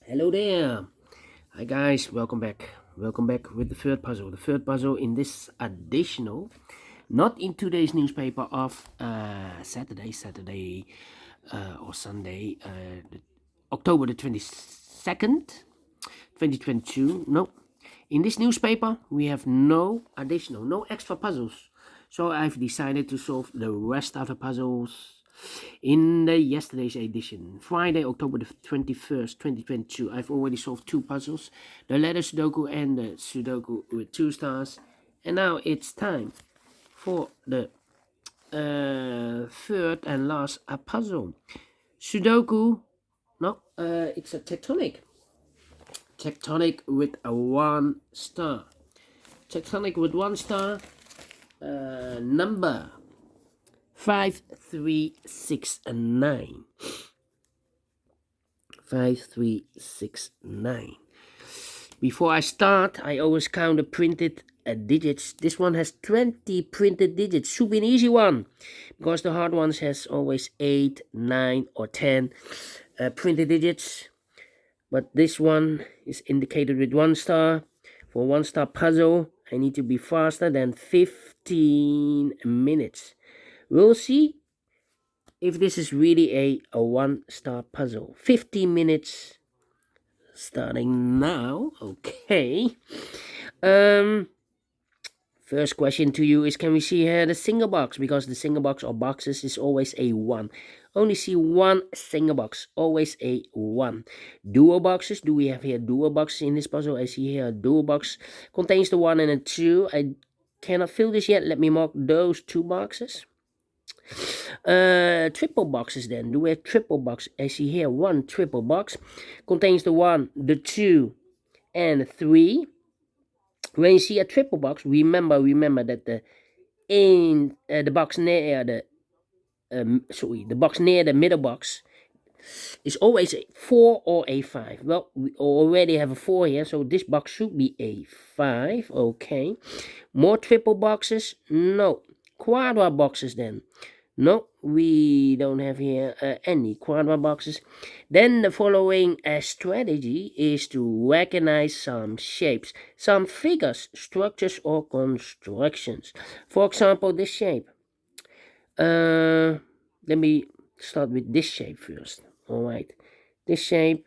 Hello there. Hi guys, welcome back. Welcome back with the third puzzle. The third puzzle in this additional, not in today's newspaper of Saturday or Sunday, October the 22nd, 2022. No, in this newspaper we have no additional, no extra puzzles. So I've decided to solve the rest of the puzzles in the yesterday's edition, Friday, October the 21st, 2022. I've already solved two puzzles, the letter Sudoku and the Sudoku with 2 stars. And now it's time for the third and last puzzle. Sudoku, no, it's a Tectonic. Tectonic with a 1 star. Tectonic with 1 star, number 5, 3, 6, and 9. 5, 3, 6, 9. Before I start, I always count the printed digits. This one has 20 printed digits. Should be an easy one, because the hard ones has always 8, 9, or 10 printed digits. But this one is indicated with 1 star. For 1 star puzzle, I need to be faster than 15 minutes. We'll see if this is really a 1 star puzzle. 15 minutes starting now. Okay. First question to you is, can we see here the single box? Because the single box or boxes is always a 1. Only see one single box, always a 1. Dual boxes, do we have here dual boxes in this puzzle? I see here a dual box contains the 1 and a 2. I cannot fill this yet. Let me mark those 2 boxes. Triple boxes then. Do we have triple box? I see here 1 triple box contains the 1, the 2, and 3. When you see a triple box, remember that the box near the box near the middle box is always a 4 or a 5. Well, we already have a 4 here, so this box should be a 5. Okay. More triple boxes? No. Quadra boxes then? No, we don't have here any quadra boxes. Then the following strategy is to recognize some shapes, some figures, structures, or constructions. For example, this shape. Let me start with this shape first. Alright, this shape.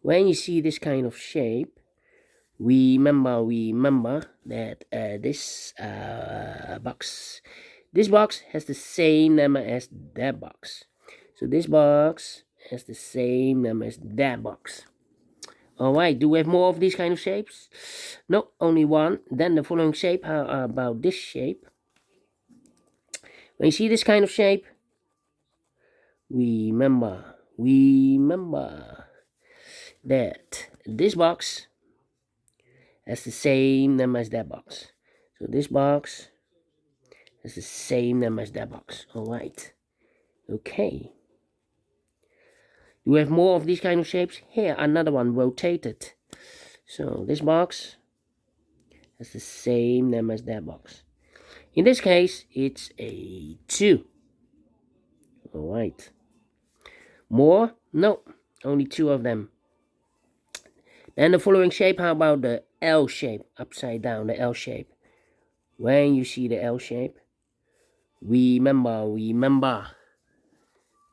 When you see this kind of shape, remember that this box has the same number as that box. So this box has the same number as that box. Alright, do we have more of these kind of shapes? No, only one. Then the following shape, how about this shape? When you see this kind of shape, remember that this box has the same number as that box. So this box has the same number as that box. Alright. Okay. You have more of these kind of shapes. Here, another one rotated. So this box has the same number as that box. In this case, it's a 2. Alright. More? No. Only 2 of them. Then the following shape, how about the L shape? Upside down, the L shape. When you see the L shape, remember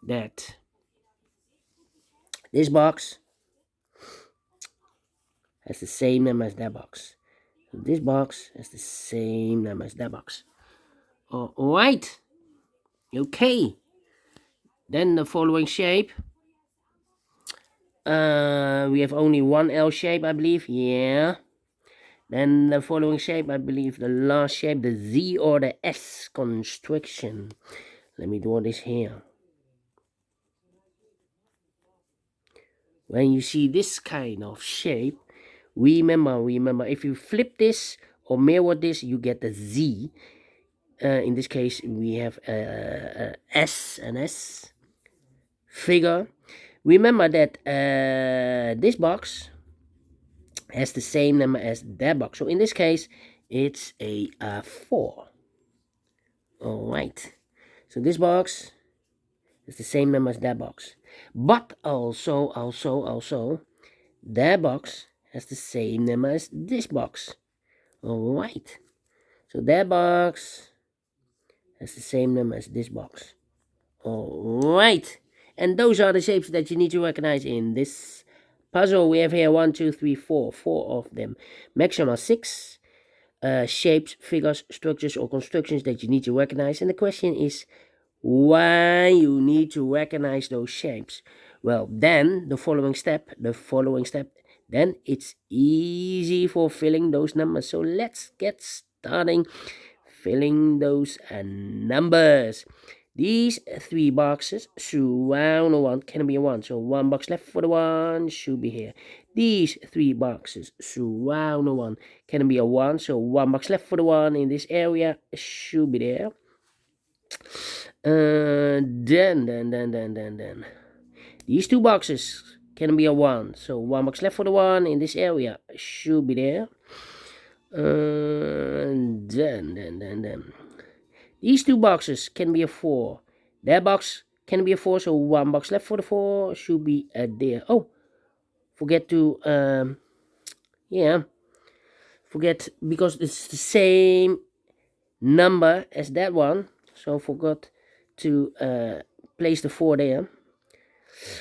that this box has the same number as that box. So this box has the same number as that box. Alright. Okay. Then the following shape. We have only one L shape, I believe. Yeah. Then the following shape, I believe the last shape, the Z or the S construction. Let me draw this here. When you see this kind of shape, remember, if you flip this or mirror this, you get the Z. In this case, we have an S figure. Remember that this box has the same number as that box. So in this case, it's a 4. Alright. So this box is the same number as that box. But also, that box has the same number as this box. Alright. So that box has the same number as this box. Alright. And those are the shapes that you need to recognize in this puzzle. We have here 1, 2, 3, 4. 4 of them. Maximum 6 shapes, figures, structures, or constructions that you need to recognize. And the question is, why you need to recognize those shapes? Well, then the following step, then it's easy for filling those numbers. So let's get starting filling those numbers. These 3 boxes surround a 1, can be a 1. So 1 box left for the 1 should be here. These 3 boxes surround a 1, can be a 1. So 1 box left for the 1 in this area should be there. Then these 2 boxes can be a 1. So 1 box left for the 1 in this area should be there. Then these 2 boxes can be a 4. That box can be a 4, so 1 box left for the 4 should be there. Oh, forget to forget, because it's the same number as that one, so forgot to place the 4 there.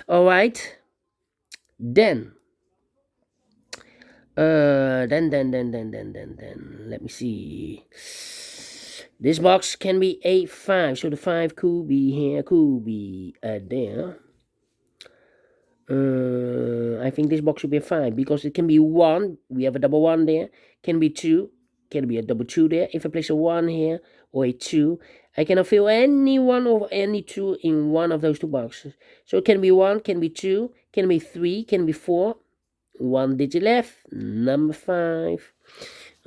Alright, then let me see. This box can be a 5, so the 5 could be here, could be there. I think this box should be a 5, because it can be 1, we have a double 1 there, can be 2, can be a double 2 there. If I place a 1 here, or a 2, I cannot fill any 1 or any 2 in one of those 2 boxes. So it can be 1, can be 2, can be 3, can be 4, 1 digit left, number 5.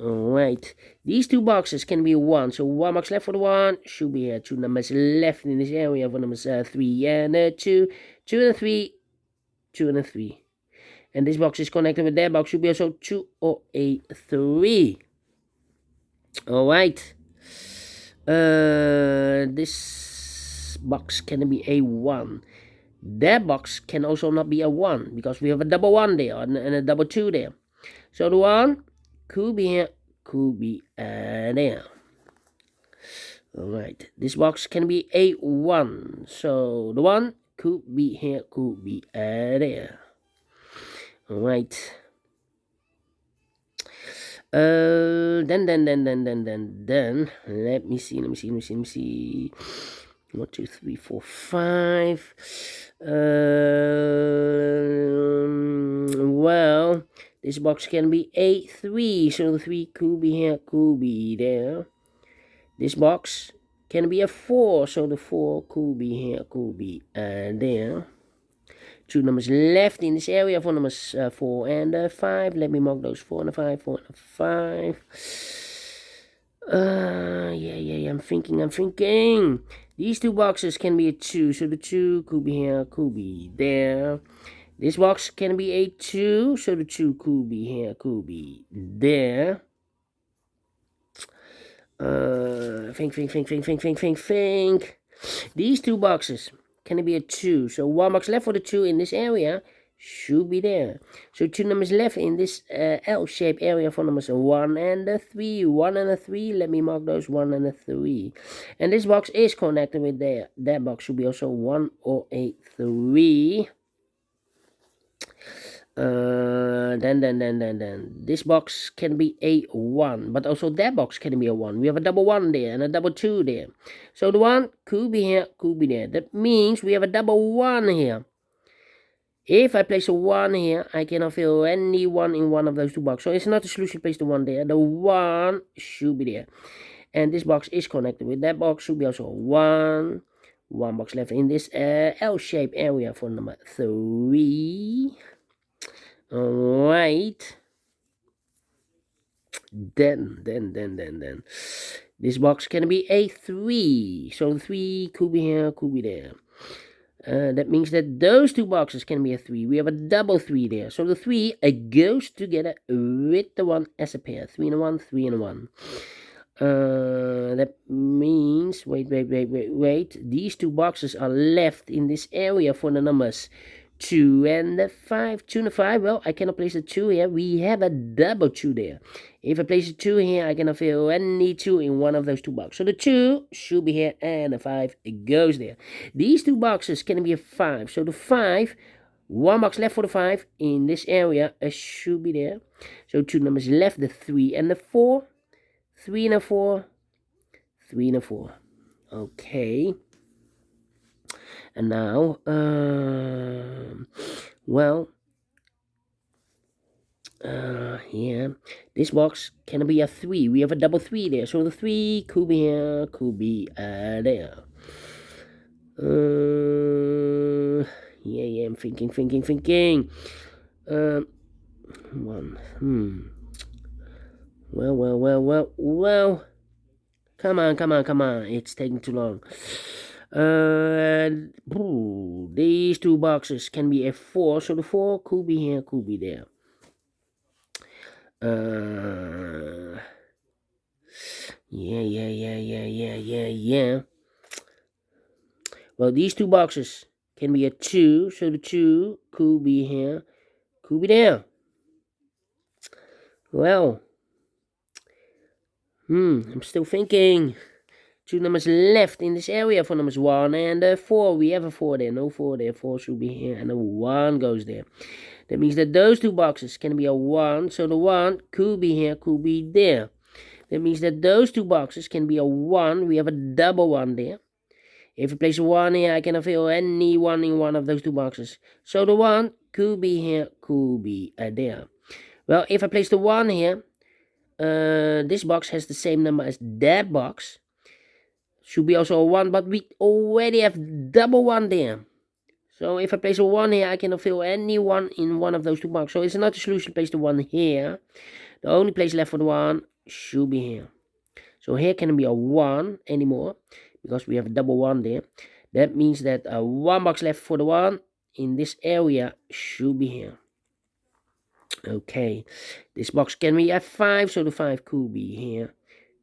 Alright, these 2 boxes can be 1, so 1 box left for the 1 should be here. 2 numbers left in this area for numbers 3 and 2, 2 and 3, 2 and 3. And this box is connected with that box, should be also 2 or a 3. Alright, this box can be a 1. That box can also not be a 1, because we have a double 1 there and a double 2 there. So the 1 could be here, could be there. Alright, this box can be a 1. So the 1 could be here, could be there. Alright. Then let me see. 1, 2, 3, 4, 5. Well, this box can be a 3, so the 3 could be here, could be there. This box can be a 4, so the 4 could be here, could be there. 2 numbers left in this area for numbers 4 and 5. Let me mark those 4 and 5, 4 and 5. I'm thinking. These 2 boxes can be a 2, so the 2 could be here, could be there. This box can be a 2, so the 2 could be here, could be there. Think. These 2 boxes can be a 2, so 1 box left for the 2 in this area should be there. So 2 numbers left in this L-shaped area for numbers 1 and 3. 1 and 3, let me mark those 1 and 3. And this box is connected with there. That box should be also 1 or a 3. Then this box can be a 1, but also that box can be a 1. We have a double 1 there and a double 2 there. So the 1 could be here, could be there. That means we have a double 1 here. If I place a 1 here, I cannot fill any 1 in one of those 2 boxes. So it's not a solution to place the 1 there. The 1 should be there. And this box is connected with that box. Should be also 1. 1 box left in this L-shaped area for number 3. Alright. Then. This box can be a 3. So the 3 could be here, could be there. That means that those 2 boxes can be a 3. We have a double 3 there. So the 3 goes together with the 1 as a pair. 3 and a 1, 3 and a 1. That means, wait, these two boxes are left in this area for the numbers 2 and the 5. 2 and the 5, well, I cannot place the 2 here. We have a double 2 there. If I place the 2 here, I cannot fill any 2 in one of those two boxes. So the 2 should be here, and the 5 goes there. These two boxes can be a 5. So the 5, one box left for the 5 in this area should be there. So two numbers left, the 3 and the 4. 3 and a 4. 3 and a 4. Okay. And now, here, this box can be a 3. We have a double 3 there. So the 3 could be here, could be there. Yeah, I'm thinking. 1. Well. Come on. It's taking too long. These two boxes can be a 4. So the 4 could be here, could be there. Yeah. Well, these two boxes can be a 2. So the 2 could be here, could be there. Well, I'm still thinking. Two numbers left in this area for numbers 1 and 4. We have a 4 there. No 4 there. 4 should be here. And a 1 goes there. That means that those two boxes can be a 1. So the 1 could be here, could be there. That means that those two boxes can be a 1. We have a double 1 there. If I place a 1 here, I cannot fill any 1 in one of those two boxes. So the 1 could be here, could be there. Well, if I place the 1 here, this box has the same number as that box. Should be also a 1, but we already have double 1 there. So if I place a 1 here, I cannot fill any 1 in one of those two boxes. So it's not a solution to place the 1 here. The only place left for the 1 should be here. So here cannot be a 1 anymore, because we have a double 1 there. That means that a 1 box left for the 1 in this area should be here. Okay, this box can be a 5, so the 5 could be here,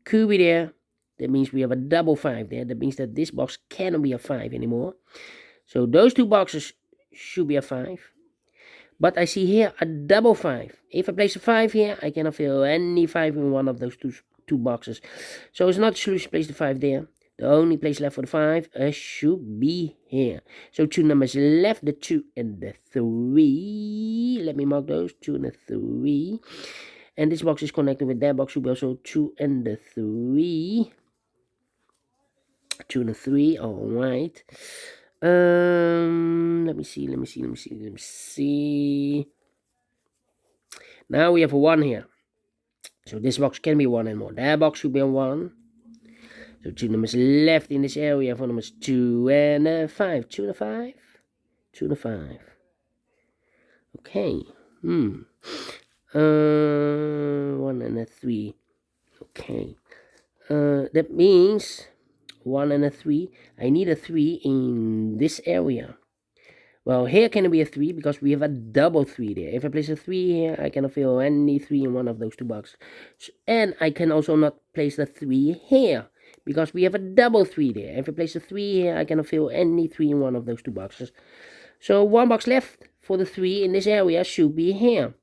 could be there. That means we have a double 5 there. That means that this box cannot be a 5 anymore. So those two boxes should be a 5. But I see here a double 5. If I place a 5 here, I cannot fill any 5 in one of those two boxes. So it's not a solution to place the 5 there. The only place left for the 5 should be here. So two numbers left, the 2 and the 3. Let me mark those, 2 and the 3. And this box is connected with that box, should be also 2 and the 3. 2 and a 3, alright. Let me see. Now we have a 1 here. So this box can be 1 and more. That box should be a 1. So two numbers left in this area for numbers 2 and 5. 2 and a 5. 2 and a 5. Okay. 1 and a 3. Okay. That means 1 and a 3. I need a 3 in this area. Well, here can be a 3 because we have a double 3 there. If I place a 3 here, I cannot fill any 3 in one of those two boxes. And I can also not place the 3 here because we have a double 3 there. If I place a 3 here, I cannot fill any 3 in one of those two boxes. So 1 box left for the 3 in this area should be here.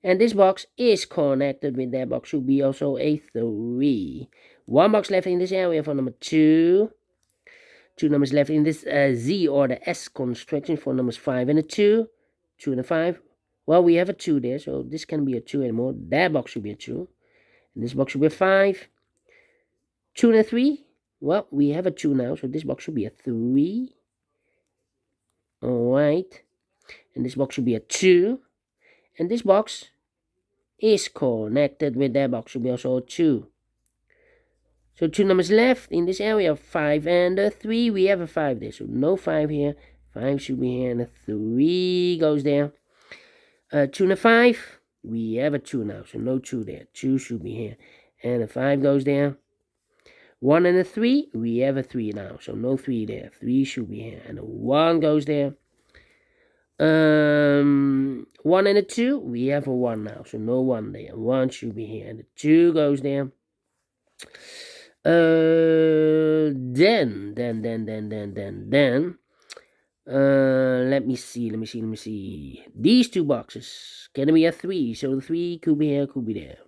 And this box is connected with that box, should be also a 3. 1 box left in this area for number 2. 2 numbers left in this Z or the S construction for numbers 5 and a 2. 2 and a 5. Well, we have a 2 there, so this can be a 2 anymore. That box should be a 2. And this box should be a 5. 2 and a 3. Well, we have a 2 now, so this box should be a 3. Alright. And this box should be a 2. And this box is connected with that box, should be also a 2. So 2 numbers left in this area, 5 and a 3. We have a 5 there, so no 5 here. 5 should be here, and a 3 goes there. 2 and a 5. We have a 2 now, so no 2 there. 2 should be here, and a 5 goes there. 1 and a 3. We have a 3 now, so no 3 there. 3 should be here, and a 1 goes there. 1 and a 2. We have a 1 now, so no 1 there. 1 should be here, and a 2 goes there. Then, let me see. These two boxes can be a 3, so the 3 could be here, could be there.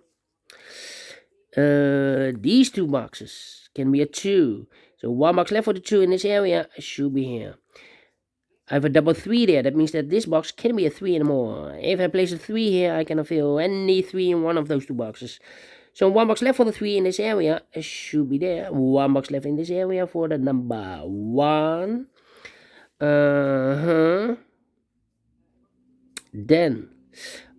These two boxes can be a 2, so 1 box left for the 2 in this area should be here. I have a double 3 there. That means that this box can be a 3 anymore. If I place a 3 here, I can fill any 3 in one of those two boxes. So 1 box left for the 3 in this area should be there. 1 box left in this area for the number 1. Then,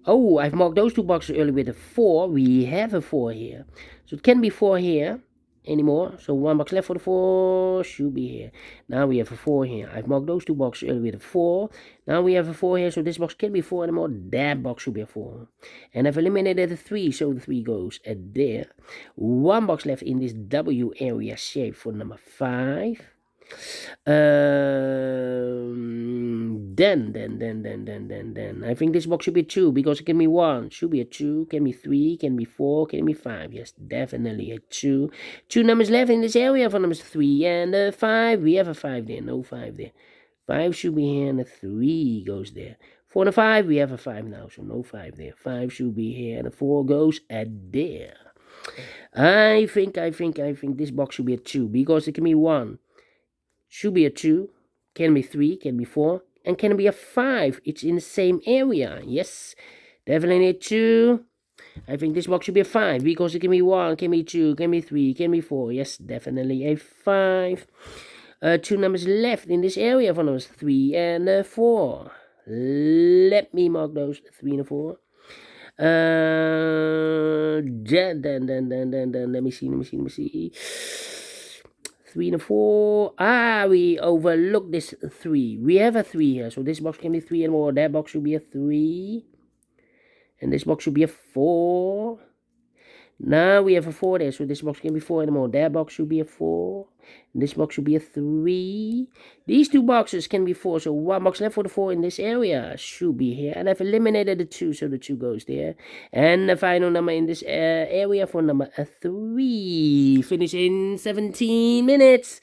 oh, I've marked those two boxes earlier with a 4. We have a 4 here. So it can be 4 here anymore. So 1 box left for the 4 should be here. Now we have a 4 here. I've marked those two boxes earlier with a 4. Now we have a 4 here. So this box can be 4 anymore. That box should be a 4. And I've eliminated the 3. So the 3 goes at there. 1 box left in this W area shape for number 5. Then I think this box should be 2 because it can be 1, should be a 2, can be 3, can be 4, can be 5. Yes, definitely a 2. 2 numbers left in this area for numbers 3 and 5. We have a 5 there, no 5 there. 5 should be here and a 3 goes there. 4 and a 5, we have a 5 now, so no 5 there. 5 should be here and a 4 goes at there. I think this box should be a 2 because it can be 1. Should be a 2, can be 3, can be 4, and can be a 5. It's in the same area. Yes, definitely a 2. I think this box should be a 5 because it can be 1, can be 2, can be 3, can be 4. Yes, definitely a 5. 2 numbers left in this area for numbers 3 and 4. Let me mark those 3 and 4. Then, let me see. 3 and 4. We overlooked this 3. We have a 3 here, so this box can be 3 and more. That box should be a 3. And this box should be a 4. Now we have a 4 there, so this box can be 4 and more. That box should be a 4. And this box should be a 3. These two boxes can be 4, so 1 box left for the 4 in this area should be here. And I've eliminated the 2, so the 2 goes there. And the final number in this area for number 3. Finish in 17 minutes.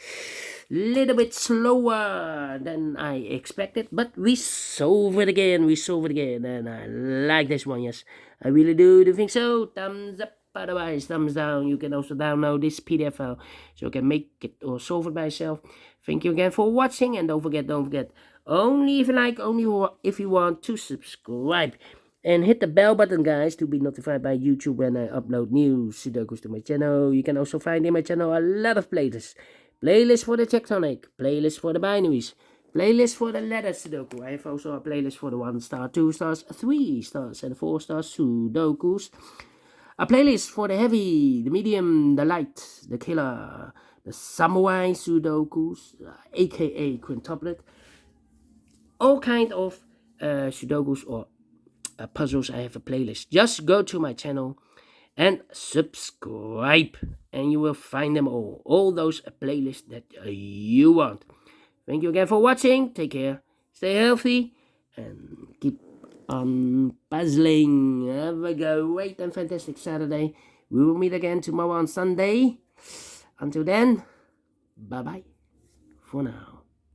Little bit slower than I expected, but we solve it again. And I like this one. Yes, I really do think so. Thumbs up. Otherwise, thumbs down. You can also download this PDF file so you can make it or solve it by yourself. Thank you again for watching, and don't forget, only if you like, only if you want to subscribe. And hit the bell button, guys, to be notified by YouTube when I upload new Sudokus to my channel. You can also find in my channel a lot of playlists. Playlist for the Tectonic, playlist for the binaries, playlist for the letter Sudoku. I have also a playlist for the 1 star, 2 stars, 3 stars, and 4 star Sudokus. A playlist for the heavy, the medium, the light, the killer, the samurai Sudokus, a.k.a. quintuplet. All kind of Sudokus or puzzles. I have a playlist. Just go to my channel and subscribe, and you will find them all those playlists that you want. Thank you again for watching. Take care, stay healthy, and keep on puzzling. Have a great and fantastic Saturday. We will meet again tomorrow on Sunday. Until then, bye bye for now.